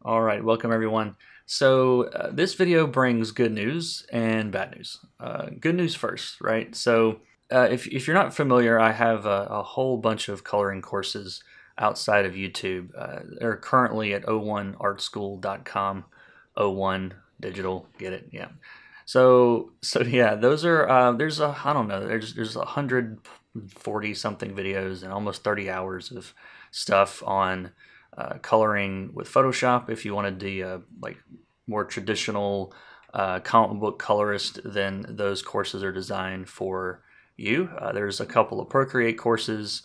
All right, welcome everyone. So this video brings good news and bad news. Good news first, right? So if you're not familiar, I have a whole bunch of coloring courses outside of YouTube. They're currently at o1artschool.com. O1 digital, get it? Yeah. So yeah, those are there's a I don't know there's 140 something videos and almost 30 hours of stuff on coloring with Photoshop. If you wanted the like more traditional comic book colorist, then those courses are designed for you. There's a couple of Procreate courses.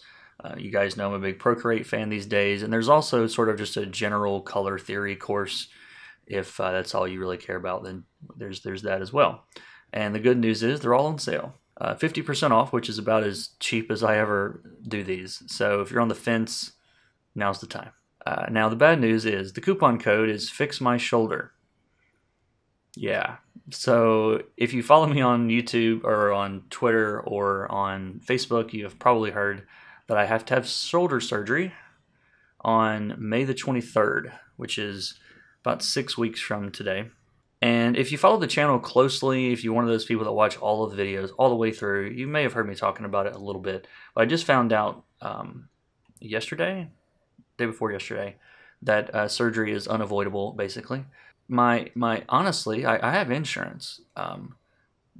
You guys know I'm a big Procreate fan these days, and there's also sort of just a general color theory course. If that's all you really care about, then there's that as well. And the good news is they're all on sale. 50% off, which is about as cheap as I ever do these. So if you're on the fence, now's the time. Now the bad news is the coupon code is Fix My Shoulder. Yeah. So if you follow me on YouTube or on Twitter or on Facebook, you have probably heard that I have to have shoulder surgery on May the 23rd, which is about 6 weeks from today. And if you follow the channel closely, if you're one of those people that watch all of the videos all the way through, you may have heard me talking about it a little bit. But I just found out yesterday, day before yesterday, that surgery is unavoidable. Basically, my honestly, I have insurance,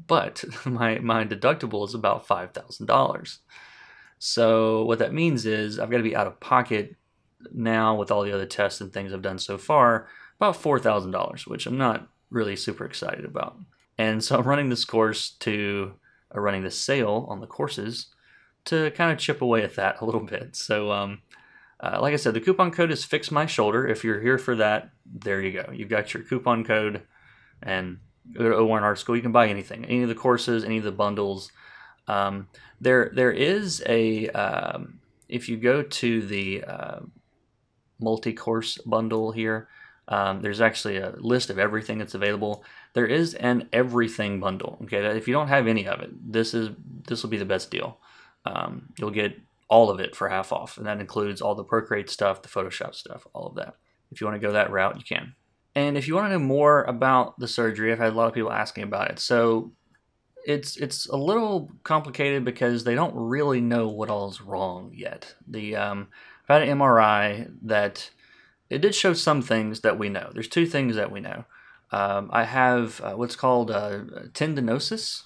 but my deductible is about $5,000. So what that means is I've got to be out of pocket now with all the other tests and things I've done so far, about $4,000, which I'm not really super excited about. And so I'm running this course to running this sale on the courses to kind of chip away at that a little bit. So like I said, the coupon code is Fix My Shoulder. If you're here for that, there you go. You've got your coupon code, and go to O1 Art School. You can buy anything, any of the courses, any of the bundles. There is a if you go to the multi-course bundle here, there's actually a list of everything that's available. There is an everything bundle. Okay, if you don't have any of it, this will be the best deal. You'll get all of it for half off, and that includes all the Procreate stuff, the Photoshop stuff, all of that. If you want to go that route, you can. And if you want to know more about the surgery, I've had a lot of people asking about it. So it's a little complicated because they don't really know what all is wrong yet. I've had an MRI that it did show some things that we know. There's two things that we know. I have what's called tendinosis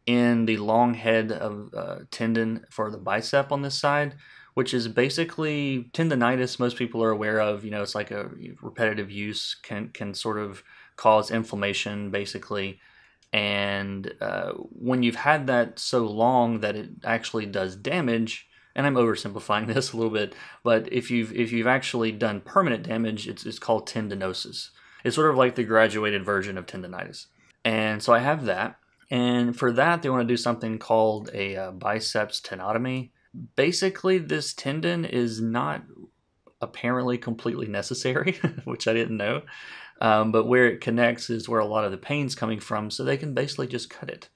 in the long head of tendon for the bicep on this side, which is basically tendonitis. Most people are aware of. You know, it's like a repetitive use can sort of cause inflammation, basically. And when you've had that so long that it actually does damage, and I'm oversimplifying this a little bit, but if you've actually done permanent damage, it's called tendinosis. It's sort of like the graduated version of tendonitis. And so I have that. And for that, they want to do something called a biceps tenotomy. Basically, this tendon is not apparently completely necessary, which I didn't know. But where it connects is where a lot of the pain's coming from, so they can basically just cut it.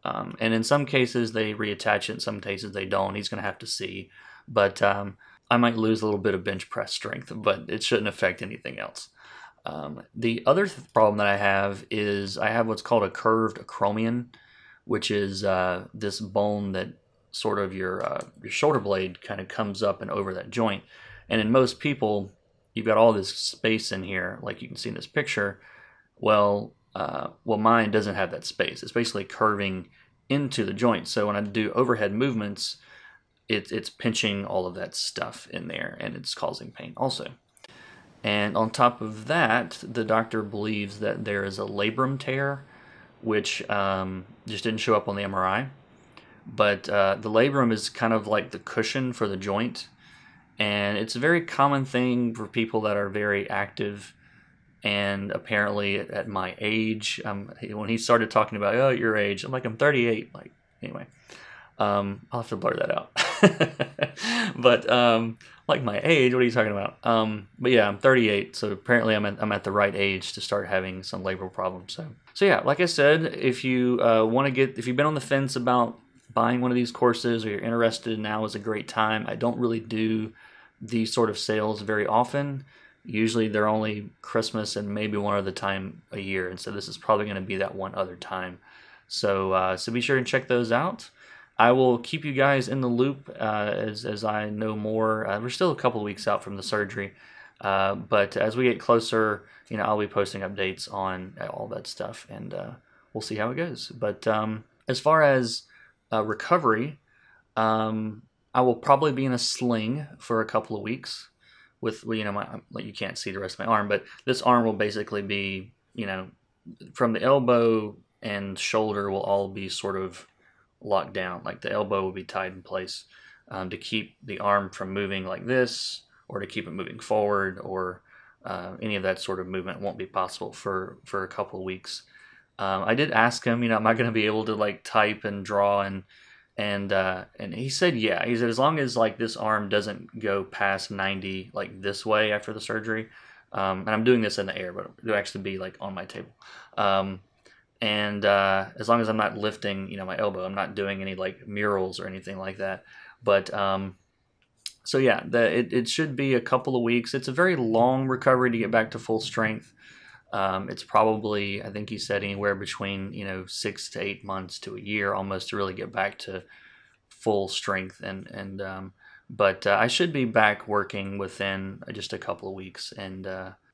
And in some cases, they reattach it. In some cases, they don't. He's going to have to see. But I might lose a little bit of bench press strength, but it shouldn't affect anything else. The other problem that I have is I have what's called a curved acromion, which is this bone that sort of your shoulder blade kind of comes up and over that joint. And in most people, you've got all this space in here, like you can see in this picture. Well, mine doesn't have that space. It's basically curving into the joint. So when I do overhead movements, it's pinching all of that stuff in there, and it's causing pain also. And on top of that, the doctor believes that there is a labrum tear, which just didn't show up on the MRI. But the labrum is kind of like the cushion for the joint. And it's a very common thing for people that are very active. And apparently at my age, when he started talking about, oh, your age, I'm like, I'm 38. Like, anyway, I'll have to blur that out. But like my age, what are you talking about? But yeah, I'm 38, so apparently I'm at the right age to start having some labral problems. So yeah, like I said, if you if you've been on the fence about buying one of these courses or you're interested, now is a great time. I don't really do these sort of sales very often Usually they're only Christmas and maybe one other time a year, and so this is probably going to be that one other time. So be sure to check those out. I will keep you guys in the loop as I know more. We're still a couple of weeks out from the surgery, but as we get closer, I'll be posting updates on all that stuff, and we'll see how it goes. But as far as recovery, I will probably be in a sling for a couple of weeks. With you can't see the rest of my arm, but this arm will basically be from the elbow and shoulder will all be sort of locked down. Like the elbow will be tied in place to keep the arm from moving like this, or to keep it moving forward, or any of that sort of movement won't be possible for a couple of weeks. I did ask him, am I going to be able to like type and draw and he said, yeah. He said as long as like this arm doesn't go past 90 like this way after the surgery, and I'm doing this in the air, but it'll actually be like on my table. And as long as I'm not lifting, my elbow, I'm not doing any like murals or anything like that. But so yeah, it should be a couple of weeks. It's a very long recovery to get back to full strength. It's probably, I think he said, anywhere between 6 to 8 months to a year almost to really get back to full strength. But I should be back working within just a couple of weeks. And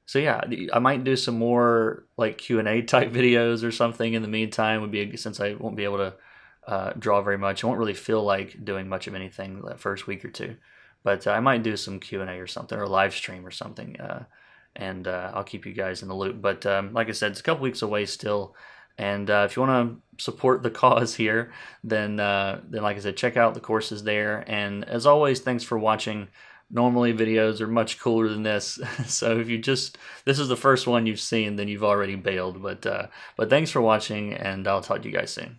so yeah, I might do some more like Q&A type videos or something in the meantime. Since I won't be able to draw very much, I won't really feel like doing much of anything that first week or two. But I might do some Q&A or something, or a live stream or something. And I'll keep you guys in the loop. But like I said, it's a couple weeks away still. And if you want to support the cause here, then like I said, check out the courses there. And as always, thanks for watching. Normally videos are much cooler than this. So if this is the first one you've seen, then you've already bailed. But thanks for watching, and I'll talk to you guys soon.